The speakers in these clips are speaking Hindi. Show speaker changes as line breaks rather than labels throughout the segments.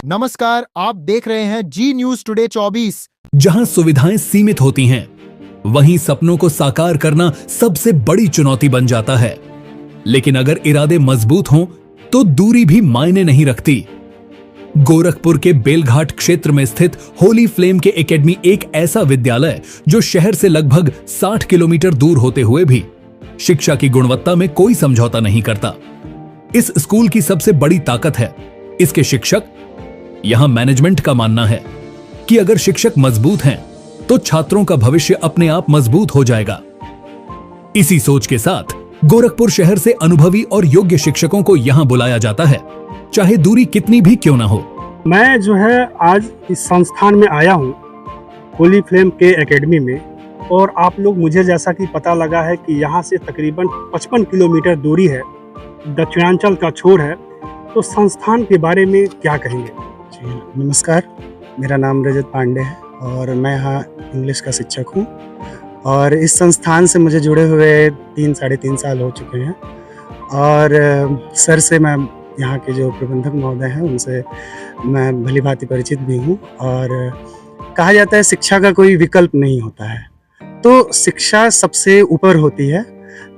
नमस्कार, आप देख रहे हैं जी न्यूज टुडे 24।
जहां सुविधाएं सीमित होती हैं, वहीं सपनों को साकार करना सबसे बड़ी चुनौती बन जाता है। लेकिन अगर इरादे मजबूत हों, तो दूरी भी मायने नहीं रखती। गोरखपुर के बेलघाट क्षेत्र में स्थित होली फ्लेम के एकेडमी एक ऐसा विद्यालय जो शहर से लगभग 60 किलोमीटर दूर होते हुए भी शिक्षा की गुणवत्ता में कोई समझौता नहीं करता। इस स्कूल की सबसे बड़ी ताकत है इसके शिक्षक। यहां मैनेजमेंट का मानना है कि अगर शिक्षक मजबूत हैं, तो छात्रों का भविष्य अपने आप मजबूत हो जाएगा। इसी सोच के साथ गोरखपुर शहर से अनुभवी और योग्य शिक्षकों को यहां बुलाया जाता है, चाहे दूरी कितनी भी क्यों ना हो।
मैं जो है आज इस संस्थान में आया हूं, होली फ्लेम के एकेडमी में, और आप लोग मुझे जैसा कि पता लगा है कि यहाँ से तकरीबन 55 किलोमीटर दूरी है, दक्षिणांचल का छोर है। तो संस्थान के बारे में क्या कहेंगे?
जी नमस्कार, मेरा नाम रजत पांडे है और मैं यहाँ इंग्लिश का शिक्षक हूँ। और इस संस्थान से मुझे जुड़े हुए 3 साढ़े 3 साल हो चुके हैं। और सर से मैं यहाँ के जो प्रबंधक महोदय हैं उनसे मैं भली भांति परिचित भी हूँ। और कहा जाता है शिक्षा का कोई विकल्प नहीं होता है, तो शिक्षा सबसे ऊपर होती है।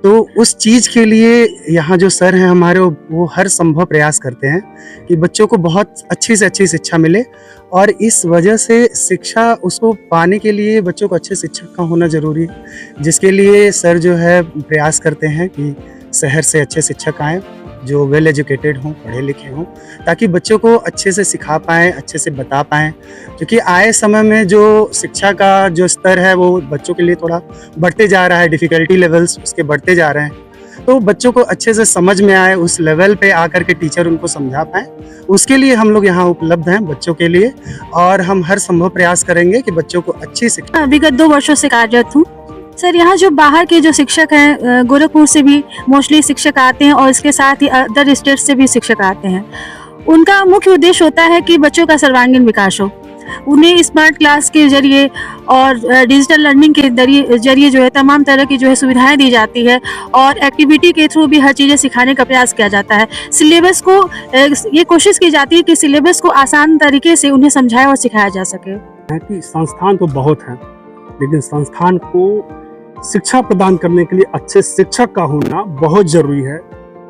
तो उस चीज़ के लिए यहाँ जो सर हैं हमारे, वो हर संभव प्रयास करते हैं कि बच्चों को बहुत अच्छी से अच्छी शिक्षा मिले। और इस वजह से शिक्षा उसको पाने के लिए बच्चों को अच्छे शिक्षक का होना ज़रूरी है, जिसके लिए सर जो है प्रयास करते हैं कि शहर से अच्छे शिक्षक आएँ जो वेल एजुकेटेड हों, पढ़े लिखे हों, ताकि बच्चों को अच्छे से सिखा पाएँ, अच्छे से बता पाएँ। क्योंकि आए समय में जो शिक्षा का जो स्तर है वो बच्चों के लिए थोड़ा बढ़ते जा रहा है, डिफ़िकल्टी लेवल्स उसके बढ़ते जा रहे हैं। तो बच्चों को अच्छे से समझ में आए, उस लेवल पे आकर के टीचर उनको समझा पाएँ, उसके लिए हम लोग यहाँ उपलब्ध हैं बच्चों के लिए। और हम हर संभव प्रयास करेंगे कि बच्चों को अच्छी शिक्षा।
विगत 2 वर्षों से कार्यरत हूँ सर। यहाँ जो बाहर के जो शिक्षक हैं, गोरखपुर से भी मोस्टली शिक्षक आते हैं और इसके साथ ही अदर स्टेट से भी शिक्षक आते हैं। उनका मुख्य उद्देश्य होता है कि बच्चों का सर्वांगीण विकास हो, उन्हें स्मार्ट क्लास के जरिए और डिजिटल लर्निंग के जरिए जो है तमाम तरह की जो है सुविधाएं दी जाती है और एक्टिविटी के थ्रू भी हर चीज़ें सिखाने का प्रयास किया जाता है। सिलेबस को ये कोशिश की जाती है कि सिलेबस को आसान तरीके से उन्हें समझाया और सिखाया जा सके।
संस्थान तो बहुत हैं, लेकिन संस्थान को शिक्षा प्रदान करने के लिए अच्छे शिक्षक का होना बहुत जरूरी है।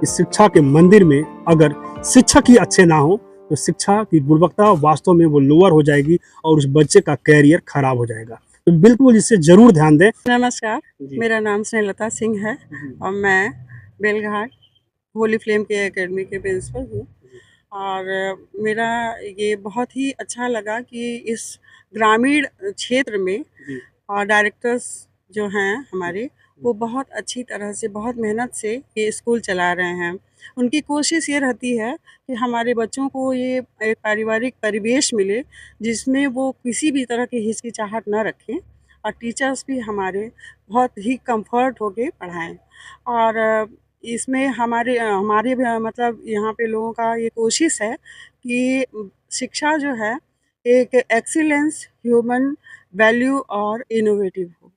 इस शिक्षा के मंदिर में अगर शिक्षक ही अच्छे ना हो, तो शिक्षा की गुणवत्ता वास्तव में वो लोअर हो जाएगी और उस बच्चे का कैरियर खराब हो जाएगा। तो बिल्कुल इससे जरूर ध्यान दें।
नमस्कार, मेरा नाम स्नेहलता सिंह है और मैं बेलघाट होली फ्लेम के एकेडमी के प्रिंसिपल हूँ। और मेरा ये बहुत ही अच्छा लगा कि इस ग्रामीण क्षेत्र में और डायरेक्टर्स जो हैं हमारे, वो बहुत अच्छी तरह से, बहुत मेहनत से ये स्कूल चला रहे हैं। उनकी कोशिश ये रहती है कि हमारे बच्चों को ये एक पारिवारिक परिवेश मिले जिसमें वो किसी भी तरह की हिचकिचाहट न रखें, और टीचर्स भी हमारे बहुत ही कंफर्ट होके पढ़ाएं। और इसमें हमारे मतलब यहाँ पे लोगों का ये कोशिश है कि शिक्षा जो है एक एक्सीलेंस, ह्यूमन वैल्यू और इनोवेटिव हो,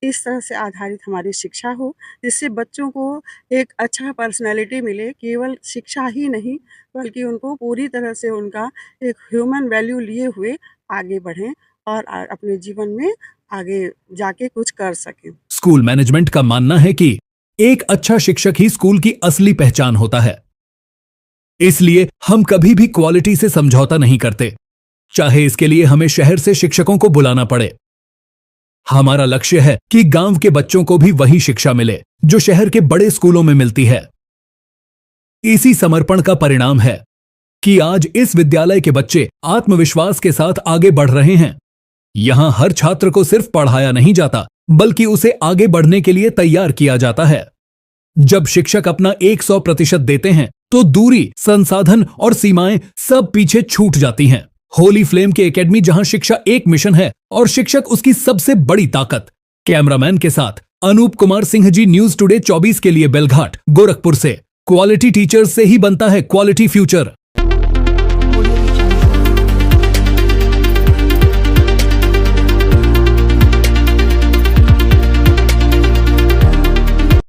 इस तरह से आधारित हमारी शिक्षा हो, जिससे बच्चों को एक अच्छा पर्सनैलिटी मिले। केवल शिक्षा ही नहीं, बल्कि उनको पूरी तरह से उनका एक ह्यूमन वैल्यू लिए हुए आगे बढ़ें और अपने जीवन में आगे जाके कुछ कर सकें।
स्कूल मैनेजमेंट का मानना है कि एक अच्छा शिक्षक ही स्कूल की असली पहचान होता है। इसलिए हम कभी भी क्वालिटी से समझौता नहीं करते, चाहे इसके लिए हमें शहर से शिक्षकों को बुलाना पड़े। हमारा लक्ष्य है कि गांव के बच्चों को भी वही शिक्षा मिले जो शहर के बड़े स्कूलों में मिलती है। इसी समर्पण का परिणाम है कि आज इस विद्यालय के बच्चे आत्मविश्वास के साथ आगे बढ़ रहे हैं। यहां हर छात्र को सिर्फ पढ़ाया नहीं जाता, बल्कि उसे आगे बढ़ने के लिए तैयार किया जाता है। जब शिक्षक अपना 100% देते हैं, तो दूरी, संसाधन और सीमाएं सब पीछे छूट जाती हैं। होली फ्लेम के एकेडमी, जहां शिक्षा एक मिशन है और शिक्षक उसकी सबसे बड़ी ताकत। कैमरामैन के साथ अनूप कुमार सिंह जी, न्यूज टुडे 24 के लिए बेलघाट, गोरखपुर से। क्वालिटी टीचर्स से ही बनता है क्वालिटी फ्यूचर।